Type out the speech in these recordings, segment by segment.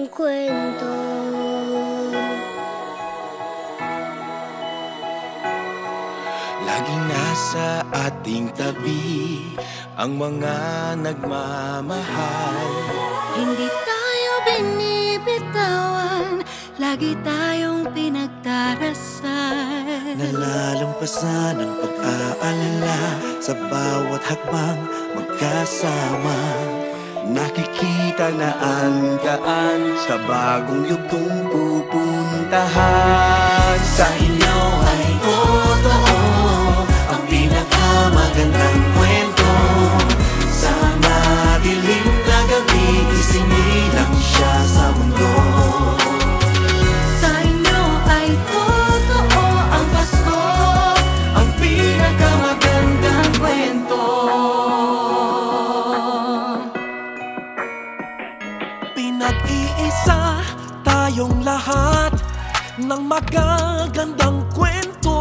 kwento. Laging nasa ating tabi ang mga nagmamahal. Hindi tayo binibitawan, lagi tayong pinagdarasal. Nalalampasan ang pag-aalala sa bawat hakbang magkasama. Nakikita na ang daan sa bagong yugtong pupuntahan. Sa inyo ay totoo ang pinakamagandang kwento. Sa madilim na gabi, isinilang siya sa mundo. Sa inyo ay totoo ang Pasko, Ang pinakamagandang kwento. Pinag-iisa tayong lahat ng magagandang kwento.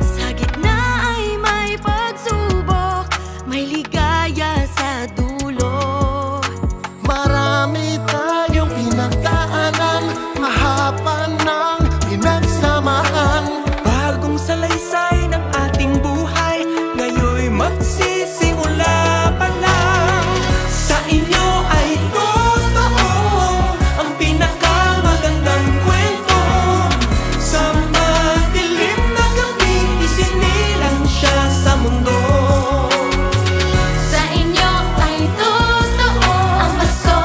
sa gitna ay may pagsubok, may ligaya sa dulo. Marami tayong pinagdaanan, mahaba ng pinagsamahan. Bagong salaysay ng ating buhay, ngayon magsisimula pa lang. Sa inyo ay totoo ang pinakamagandang kwento. Sa madilim na gabi, isinilang siya sa mundo. Sa inyo ay totoo ang Pasko,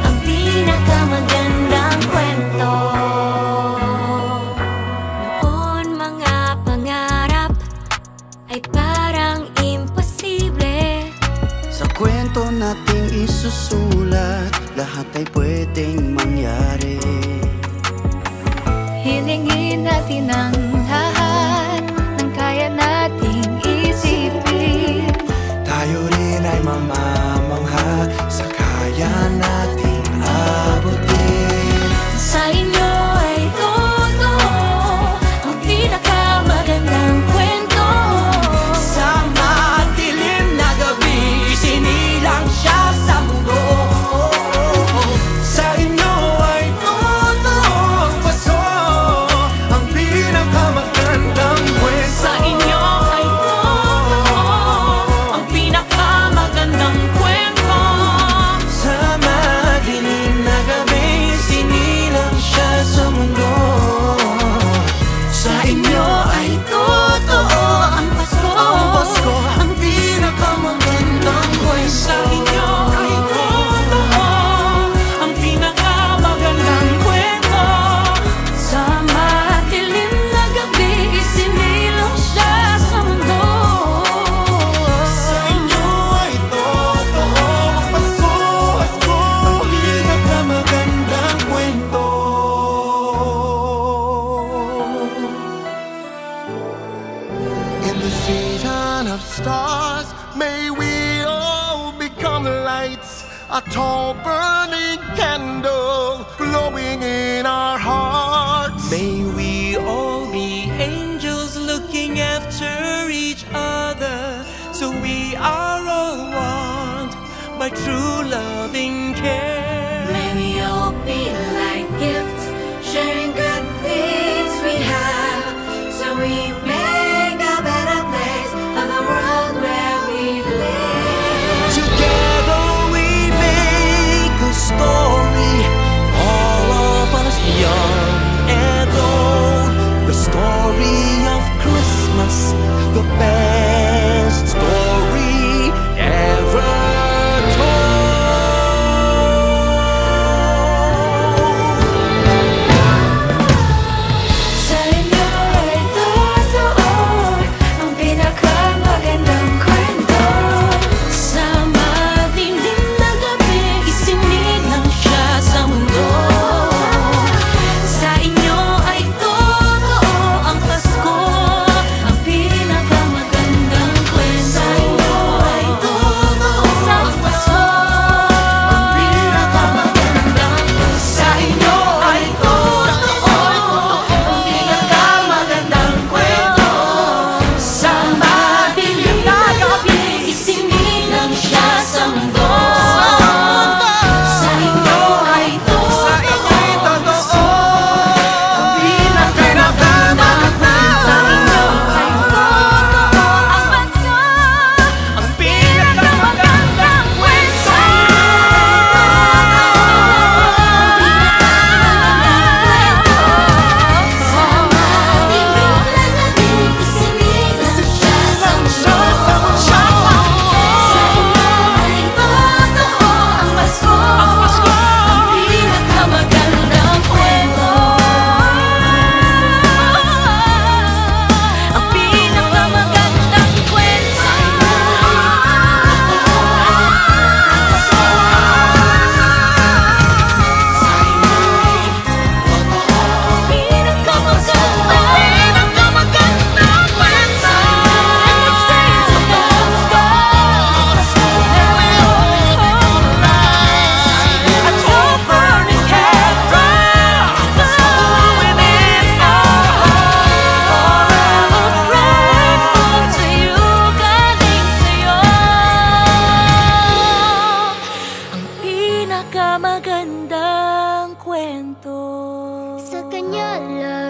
ang pinakamagandang kwento. Noon mga pangarap ay parang imposible. Sa kwento nating isusulat, lahat ay pwedeng mangyari. Hilingin natin ang lahat ng kaya nating isipin. Tayo rin ay mamamangha sa kaya nating abutin. Sa inyo ay totoo ang pinakamagandang kwento. Sa madilim na gabi, isinilang siya sa mundo. Sa inyo ay totoo ang Pasko, ang pinakamagandang kwento. Sa inyo ay totoo ang pinakamagandang kwento. Sa madilim na gabi, isinilang siya sa mundo. Sa inyo ay totoo ang Pasko, ang pinakamagandang kwento. Sa inyo ay totoo Ang pinakamagandang kwento. Sa madilim na gabi, isinilang siya sa mundo. Sa inyo ay totoo ang Pasko, ang pinakamagandang kwento. In the season of stars, may we all become lights, a tall burning candle glowing in our hearts. May we all be angels looking after each other, so we are all one by true loving care. May we all be like gifts, sharing good things we have, so we make a better place of the world where we live. Together we make a story, all of us young and old. The story of Christmas, the best story ever told. Sa inyo ay totoo ang pinakamagandang kwento. Sa madilim na gabi, isinilang siya sa mundo. Sa inyo ay totoo ang Pasko, ang pinakamagandang kwento. Sa kanya lang